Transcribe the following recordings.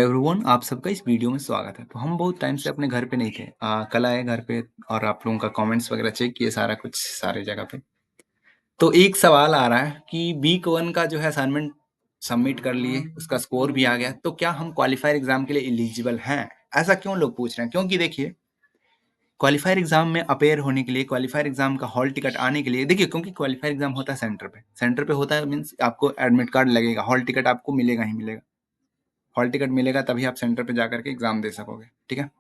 Everyone, आप सबका इस वीडियो में स्वागत है। तो हम बहुत टाइम से अपने घर पे नहीं थे। कल आए घर पे और आप लोगों का कमेंट्स वगैरह चेक किए, सारा कुछ सारे जगह पे। तो एक सवाल आ रहा है कि वीक 1 का जो है असाइनमेंट सबमिट कर लिए, उसका स्कोर भी आ गया, तो क्या हम क्वालिफायर एग्जाम के लिए एलिजिबल हैं? ऐसा क्यों लोग पूछ रहे हैं? क्योंकि देखिए, क्वालिफायर एग्जाम में अपेयर होने के लिए, क्वालिफायर एग्जाम का हॉल टिकट आने के लिए, देखिए क्योंकि क्वालिफायर एग्जाम होता है सेंटर पे होता है, मीन्स आपको एडमिट कार्ड लगेगा, हॉल टिकट आपको मिलेगा ही मिलेगा। हॉल टिकट मिलेगा तभी आप सेंटर पे जाकर के एग्जाम दे सकोगे, ठीक है।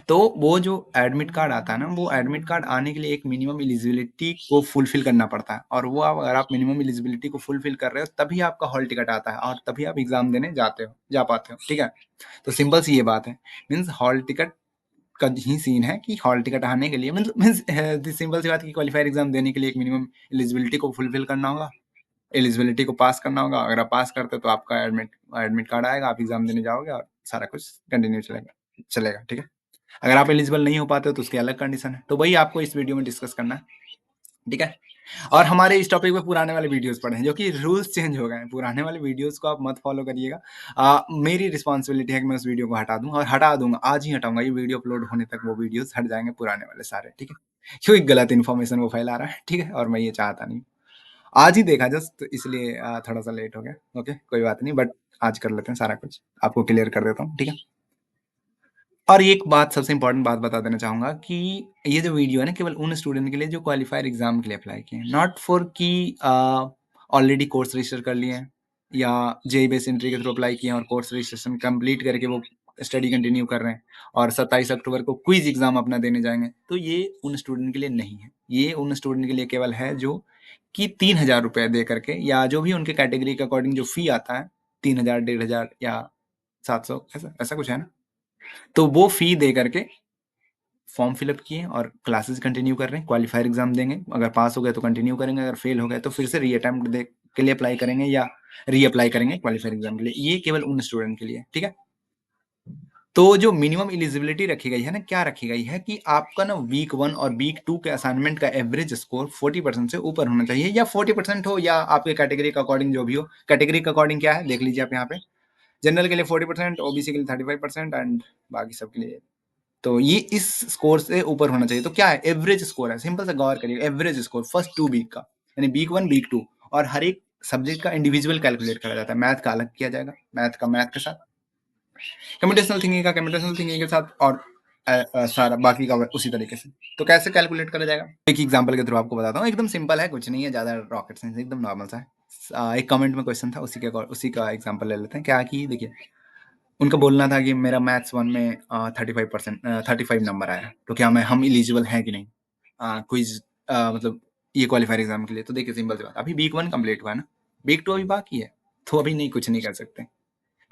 तो वो जो एडमिट कार्ड आता है ना, वो एडमिट कार्ड आने के लिए एक मिनिमम एलिजिबिलिटी को फुलफिल करना पड़ता है, और वो अगर आप मिनिमम एलिजिबिलिटी को फुलफिल कर रहे हो तभी आपका हॉल टिकट आता है और तभी आप एग्जाम देने जा पाते हो, ठीक है। तो सिंपल सी ये बात है। मीन्स हॉल टिकट का ही सीन है कि हॉल टिकट आने के लिए मीन्स सिंपल सी बात की क्वालिफायर एग्जाम देने के लिए एक मिनिमम एलिजिबिलिटी को फुलफिल करना होगा, एलिजिबिलिटी को पास करना होगा। अगर आप पास करते हो तो आपका एडमिट एडमिट कार्ड आएगा, आप एग्जाम देने जाओगे और सारा कुछ कंटिन्यू चलेगा, ठीक है। अगर आप एलिजिबल नहीं हो पाते हो तो उसकी अलग कंडीशन है। तो वही आपको इस वीडियो में डिस्कस करना है, ठीक है। और हमारे इस टॉपिक पे पुराने वाले वीडियोस पड़े हैं, जो कि रूल्स चेंज हो गए हैं। पुराने वाले वीडियोस को आप मत फॉलो करिएगा। मेरी रिस्पॉन्सिबिलिटी है कि मैं उस वीडियो को हटा दूं, और हटा दूंगा, आज ही हटाऊंगा। ये वीडियो अपलोड होने तक वो वीडियोस हट जाएंगे, पुराने वाले सारे, ठीक है। क्योंकि गलत इन्फॉर्मेशन वो फैला रहा है, ठीक है, और मैं ये चाहता नहीं। आज ही देखा जस्ट, इसलिए थोड़ा सा लेट हो गया। ओके, कोई बात नहीं, बट आज कर लेते हैं, सारा कुछ आपको क्लियर कर देता हूँ, ठीक है। और एक बात, सबसे इंपॉर्टेंट बात बता देना चाहूंगा कि ये जो वीडियो है ना, केवल उन स्टूडेंट के लिए जो क्वालिफायर एग्जाम के लिए अप्लाई किए हैं, नॉट फॉर कि ऑलरेडी कोर्स रजिस्टर कर लिए हैं या जेई बेस एंट्री के थ्रू अप्लाई किए हैं और कोर्स रजिस्ट्रेशन कंप्लीट करके वो स्टडी कंटिन्यू कर रहे हैं और 27 अक्टूबर को क्विज एग्जाम अपना देने जाएंगे। तो ये उन स्टूडेंट के लिए नहीं है। ये उन स्टूडेंट के लिए केवल है जो कि 3,000 रुपये दे करके, या जो भी उनके कैटेगरी के अकॉर्डिंग जो फी आता है, 3,000, 1,500 या 700, ऐसा ऐसा कुछ है ना। तो वो फी दे करके फॉर्म फिलअप किए और क्लासेस कंटिन्यू कर रहे हैं, क्वालिफायर एग्जाम देंगे। अगर पास हो गए तो कंटिन्यू करेंगे, अगर फेल हो गए तो फिर से री अटेम्प्ट दे के लिए अप्लाई करेंगे या री अप्लाई करेंगे क्वालिफायर एग्जाम के लिए। ये केवल उन स्टूडेंट के लिए, ठीक है। तो जो मिनिमम एलिजिबिलिटी रखी गई है ना, क्या रखी गई है कि आपका ना वीक 1 और वीक 2 के असाइनमेंट का एवरेज स्कोर 40% से ऊपर होना चाहिए, या 40% हो, या आपके कैटेगरी के अकॉर्डिंग जो भी हो। कैटेगरी के अकॉर्डिंग क्या है देख लीजिए आप यहाँ पे। जनरल के लिए 40%, ओबीसी के लिए 35% एंड बाकी सबके लिए। तो ये इस स्कोर से ऊपर होना चाहिए। तो क्या है एवरेज स्कोर है, सिंपल से गौर करिए। एवरेज स्कोर फर्स्ट 2 वीक का, यानी वीक 1 वीक 2, और हर एक सब्जेक्ट का इंडिविजुअल कैलकुलेट करा जाता है। मैथ का अलग किया जाएगा, मैथ का मैथ के साथ, कंप्यूटेशनल थिंकिंग का कंप्यूटेशनल थिंकिंग के साथ, और सारा बाकी का उसी तरीके से। तो कैसे कैलकुलेट करा जाएगा, एक एग्जांपल के थ्रू आपको बताता हूँ। एकदम सिंपल है, कुछ नहीं है ज्यादा रॉकेट साइंस, एकदम नॉर्मल सा है। एक कमेंट में क्वेश्चन था, उसी का एग्जांपल ले लेते हैं। क्या कि देखिए, उनका बोलना था कि मेरा मैथ्स 1 में 35% 35 नंबर आया, तो क्या हम एलिजिबल हैं कि नहीं क्विज, मतलब ये क्वालिफायर एग्जाम के लिए। तो देखिए सिंपल सी बात, अभी वीक 1 कंप्लीट हुआ है ना, वीक 2 अभी बाकी है, तो अभी नहीं, कुछ नहीं कर सकते।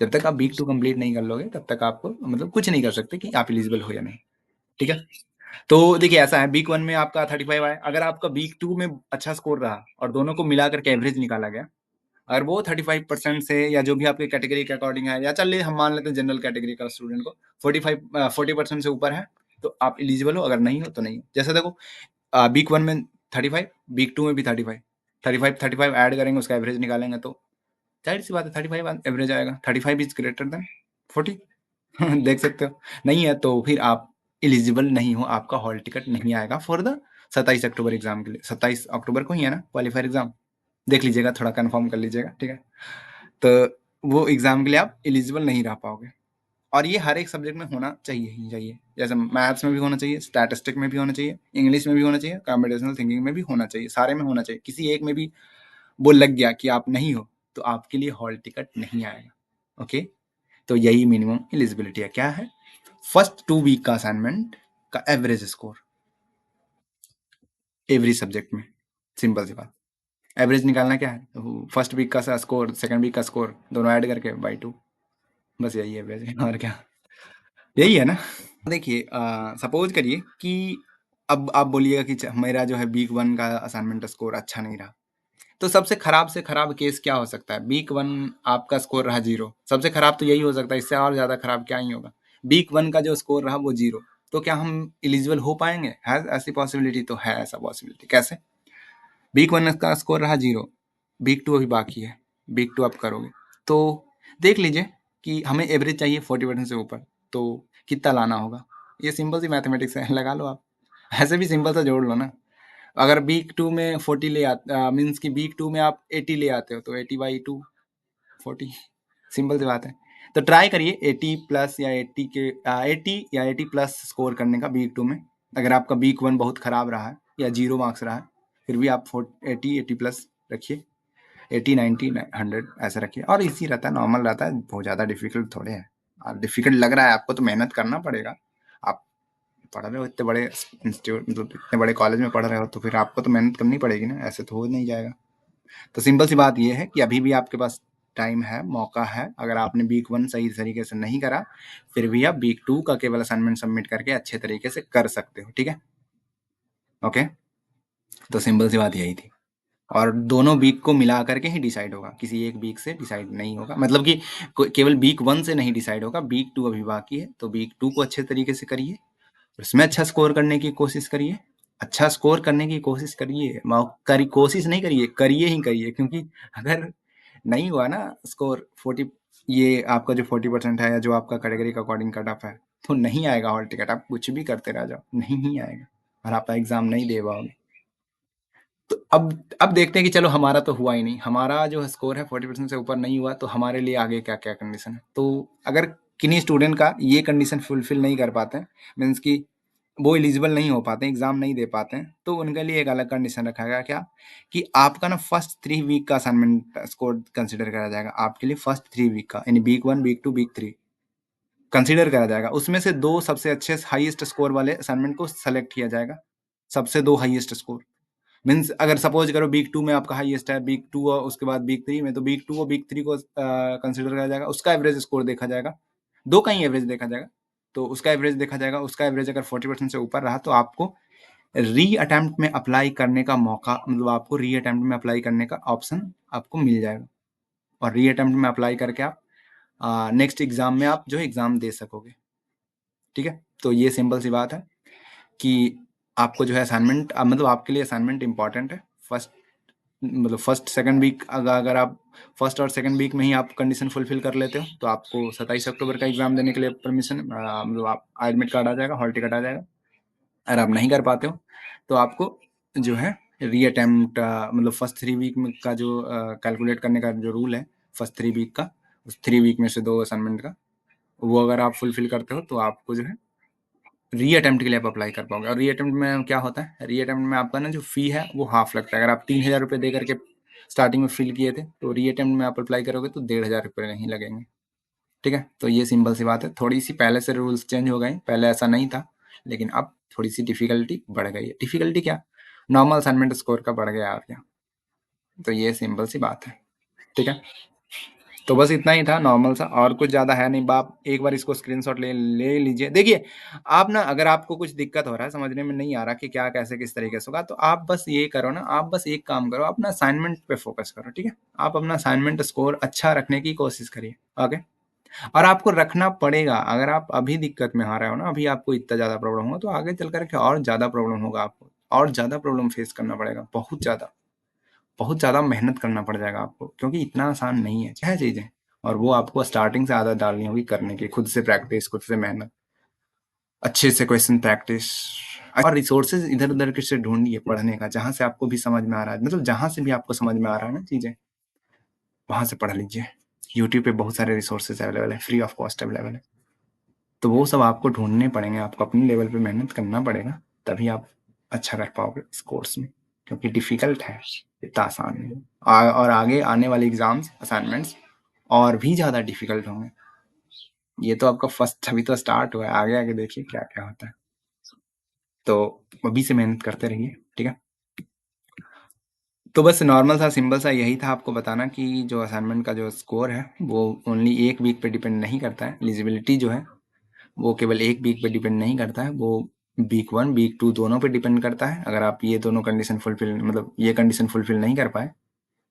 जब तक आप वीक 2 कंप्लीट नहीं कर लोगे तब तक आपको मतलब कुछ नहीं कर सकते कि आप एलिजिबल हो या नहीं, ठीक है। तो देखिए ऐसा है, वीक 1 में आपका 35 आया, अगर आपका वीक 2 में अच्छा स्कोर रहा और दोनों को मिला करके एवरेज निकाला गया, अगर वो 35% से, या जो भी आपके कैटेगरी के अकॉर्डिंग है, या चलिए हम मान लेते हैं जनरल कैटेगरी का स्टूडेंट को 40% से ऊपर है, तो आप एलिजिबल हो। अगर नहीं हो तो नहीं हो। जैसे देखो, वीक 1 में 35, वीक 2 में भी 35, 35 ऐड करेंगे, उसका एवरेज निकालेंगे, तो जाहिर सी बात है 35 एवरेज आएगा। 35 इज ग्रेटर देन 40। देख सकते हो। नहीं है तो फिर आप एलिजिबल नहीं हो, आपका हॉल टिकट नहीं आएगा फॉर द 27 अक्टूबर एग्जाम के लिए। 27 अक्टूबर को ही है ना क्वालिफायर एग्जाम, देख लीजिएगा, थोड़ा कंफर्म कर लीजिएगा, ठीक है। तो वो एग्जाम के लिए आप एलिजिबल नहीं रह पाओगे। और ये हर एक सब्जेक्ट में होना चाहिए ही चाहिए। जैसे मैथ्स में भी होना चाहिए, स्टैटिस्टिक में भी होना चाहिए, इंग्लिश में भी होना चाहिए, कंप्यूटेशनल थिंकिंग में भी होना चाहिए, सारे में होना चाहिए। किसी एक में भी वो लग गया कि आप नहीं हो, तो आपके लिए हॉल टिकट नहीं आएगा। ओके, तो यही मिनिमम एलिजिबिलिटी है। क्या है, फर्स्ट 2 वीक का असाइनमेंट का एवरेज स्कोर एवरी सब्जेक्ट में। सिंपल सी बात, एवरेज निकालना क्या है, फर्स्ट वीक का स्कोर, सेकंड वीक का स्कोर, दोनों ऐड करके बाई 2, बस यही एवरेज है, और क्या, यही है ना। देखिए सपोज करिए कि अब आप बोलिएगा कि मेरा जो है वीक 1 का असाइनमेंट स्कोर अच्छा नहीं रहा, तो सबसे खराब से खराब केस क्या हो सकता है। वीक 1 आपका स्कोर रहा 0, सबसे खराब तो यही हो सकता है, इससे और ज्यादा खराब क्या ही होगा। वीक 1 का जो स्कोर रहा वो 0, तो क्या हम एलिजिबल हो पाएंगे, है ऐसी पॉसिबिलिटी? तो है ऐसा पॉसिबिलिटी। कैसे, वीक 1 का स्कोर रहा 0, वीक 2 अभी बाकी है, वीक 2 आप करोगे, तो देख लीजिए कि हमें एवरेज चाहिए 40% से ऊपर, तो कितना लाना होगा? ये सिंपल सी मैथमेटिक्स है, लगा लो आप। ऐसे भी सिंपल सा जोड़ लो ना। अगर वीक 2 में 40 मीन्स कि वीक 2 में आप 80 ले आते हो, तो 80/2 40, सिंपल सी बात है। तो ट्राई करिए 80 प्लस या 80 के 80 या 80 प्लस स्कोर करने का वीक 2 में। अगर आपका वीक 1 बहुत खराब रहा है या 0 मार्क्स रहा है, फिर भी आप 80 प्लस रखिए, 80 90 100 ऐसा रखिए, और इजी रहता है, नॉर्मल रहता है, बहुत ज़्यादा डिफिकल्ट थोड़े है। डिफिकल्ट लग रहा है आपको तो मेहनत करना पड़ेगा। आप पढ़ रहे हो इतने बड़े इंस्टीट्यूट, मतलब इतने बड़े कॉलेज में पढ़ रहे हो, तो फिर आपको तो मेहनत करनी पड़ेगी ना, ऐसे तो हो नहीं जाएगा। तो सिंपल सी बात ये है कि अभी भी आपके पास टाइम है, मौका है। अगर आपने वीक 1 सही तरीके से नहीं करा, फिर भी आप वीक 2 का केवल असाइनमेंट सबमिट करके अच्छे तरीके से कर सकते हो, ठीक है? ओके, तो सिंपल सी बात यही थी। और दोनों वीक को मिला करके ही डिसाइड होगा, किसी एक वीक से डिसाइड नहीं होगा, मतलब कि केवल वीक 1 से नहीं डिसाइड होगा। वीक 2 अभी बाकी है, तो वीक 2 को अच्छे तरीके से करिए, उसमें अच्छा स्कोर करने की कोशिश करिए। अच्छा स्कोर करने की कोशिश करिए, कोशिश नहीं करिए, करिए ही करिए, क्योंकि अगर नहीं हुआ ना स्कोर 40, ये आपका जो 40% है, या जो आपका कैटेगरी का अकॉर्डिंग कट ऑफ है, तो नहीं आएगा हॉल टिकट। आप कुछ भी करते रह जाओ, नहीं ही आएगा, और आप एग्जाम नहीं दे पाओगे। तो अब देखते हैं कि चलो, हमारा तो हुआ ही नहीं, हमारा जो स्कोर है 40% से ऊपर नहीं हुआ, तो हमारे लिए आगे क्या क्या कंडीशन है। तो अगर किन्हीं स्टूडेंट का ये कंडीशन फुलफिल नहीं कर पाते हैं, मीन्स कि वो एलिजिबल नहीं हो पाते, एग्जाम नहीं दे पाते हैं, तो उनके लिए एक अलग कंडीशन रखा गया, क्या कि आपका ना फर्स्ट 3 वीक का असाइनमेंट स्कोर कंसिडर करा जाएगा। आपके लिए फर्स्ट 3 वीक का, यानी वीक 1 वीक 2 वीक 3 कंसिडर करा जाएगा। उसमें से 2 सबसे अच्छे हाईएस्ट स्कोर वाले असाइनमेंट को सेलेक्ट किया जाएगा, सबसे 2 हाईएस्ट स्कोर। मीन्स अगर सपोज करो वीक 2 में आपका हाईएस्ट है, वीक 2 और उसके बाद वीक 3 में, तो वीक 2 और वीक 3 को कंसिडर करा जाएगा, उसका एवरेज स्कोर देखा जाएगा, 2 का ही एवरेज देखा जाएगा। तो उसका एवरेज देखा जाएगा, उसका एवरेज अगर 40% से ऊपर रहा, तो आपको री अटेम्प्ट में अप्लाई करने का मौका, मतलब आपको री अटेम्प्ट में अप्लाई करने का ऑप्शन आपको मिल जाएगा, और री अटेम्प्ट में अप्लाई करके आप नेक्स्ट एग्जाम में आप जो एग्जाम दे सकोगे, ठीक है? तो ये सिंपल सी बात है कि आपको जो है असाइनमेंट, मतलब आपके लिए असाइनमेंट इंपॉर्टेंट है। फर्स्ट, मतलब फर्स्ट सेकंड वीक, अगर आप फर्स्ट और सेकंड वीक में ही आप कंडीशन फुलफिल कर लेते हो, तो आपको 27 अक्टूबर का एग्जाम देने के लिए परमिशन, मतलब आप एडमिट कार्ड आ जाएगा, हॉल टिकट आ जाएगा। अगर आप नहीं कर पाते हो, तो आपको जो है री अटेम्प्ट, मतलब फर्स्ट 3 वीक में का जो कैलकुलेट करने का जो रूल है, फर्स्ट 3 वीक का, उस 3 वीक में से 2 असाइनमेंट का, वो अगर आप फुलफिल करते हो, तो आपको जो है री अटेम्प्ट के लिए आप अप्लाई कर पाओगे। और री अटेम्प्ट में क्या होता है, री अटेम्प्ट में आपका ना जो फी है वो हाफ लगता है। अगर आप 3,000 रुपये दे करके स्टार्टिंग में फिल किए थे, तो री अटेम्प्ट में आप अप्लाई करोगे तो 1,500 रुपये नहीं लगेंगे, ठीक है? तो ये सिंपल सी बात है। थोड़ी सी पहले से रूल्स चेंज हो गए, पहले ऐसा नहीं था, लेकिन अब थोड़ी सी डिफिकल्टी बढ़ गई है। डिफिकल्टी क्या, नॉर्मल असाइनमेंट स्कोर का बढ़ गया, और क्या। तो ये सिंपल सी बात है, ठीक है? तो बस इतना ही था, नॉर्मल सा, और कुछ ज़्यादा है नहीं। बाप एक बार इसको स्क्रीनशॉट ले ले लीजिए। देखिए, आप ना, अगर आपको कुछ दिक्कत हो रहा है, समझने में नहीं आ रहा कि क्या कैसे किस तरीके से होगा, तो आप बस ये करो ना, आप बस एक काम करो, अपना असाइनमेंट पे फोकस करो, ठीक है? आप अपना असाइनमेंट स्कोर अच्छा रखने की कोशिश करिए, ओके? और आपको रखना पड़ेगा। अगर आप अभी दिक्कत में आ रहे हो ना, अभी आपको इतना ज़्यादा प्रॉब्लम होगा, तो आगे चल कर के और ज़्यादा प्रॉब्लम होगा आपको, और ज़्यादा प्रॉब्लम फेस करना पड़ेगा, बहुत ज़्यादा मेहनत करना पड़ जाएगा आपको, क्योंकि इतना आसान नहीं है क्या चीज़ें। और वो आपको स्टार्टिंग से आदत डालनी होगी करने की, खुद से प्रैक्टिस, खुद से मेहनत, अच्छे से क्वेश्चन प्रैक्टिस, और रिसोर्सेज इधर उधर के से ढूंढिए पढ़ने का, जहाँ से आपको भी समझ में आ रहा है, मतलब जहाँ से भी आपको समझ में आ रहा है ना चीज़ें, वहाँ से पढ़ लीजिए। यूट्यूब पे बहुत सारे रिसोर्सेज अवेलेबल है, फ्री ऑफ कॉस्ट अवेलेबल है। तो वो सब आपको ढूंढने पड़ेंगे, आपको अपने लेवल पे मेहनत करना पड़ेगा, तभी आप अच्छा कर पाओगे इस कोर्स में, क्योंकि डिफिकल्ट है, इतना आसान नहीं है। और आगे आने वाले एग्जाम्स, असाइनमेंट्स और भी ज़्यादा डिफिकल्ट होंगे। ये तो आपका फर्स्ट, अभी तो स्टार्ट हुआ है, आगे आगे देखिए क्या क्या होता है। तो अभी से मेहनत करते रहिए, ठीक है? तो बस नॉर्मल सा, सिंपल सा यही था आपको बताना, कि जो असाइनमेंट का जो स्कोर है, वो ओनली एक वीक पे डिपेंड नहीं करता है। एलिजिबिलिटी जो है, वो केवल एक वीक पे डिपेंड नहीं करता है, वो वीक 1 वीक 2 दोनों पे डिपेंड करता है। अगर आप ये दोनों कंडीशन फुलफिल, मतलब ये कंडीशन फुलफिल नहीं कर पाए,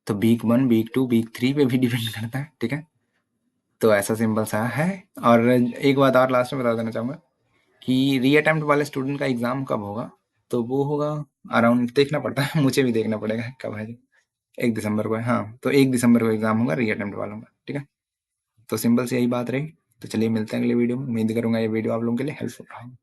तो वीक 1 वीक 2 वीक 3 पे भी डिपेंड करता है, ठीक है? तो ऐसा सिंपल सा है। और एक बात और लास्ट में बता देना चाहूँगा, कि री अटेम्प्ट वाले स्टूडेंट का एग्ज़ाम कब होगा, तो वो होगा अराउंड, देखना पड़ता है, मुझे भी देखना पड़ेगा कब है। 1 दिसंबर को है, हाँ, तो 1 दिसंबर को एग्ज़ाम होगा री अटेम्प्ट वालों का, ठीक है? तो सिंपल सी यही बात रही। तो चलिए मिलते हैं अगले वीडियो में। उम्मीद करूँगा ये वीडियो आप लोगों के लिए हेल्पफुल रहा हो।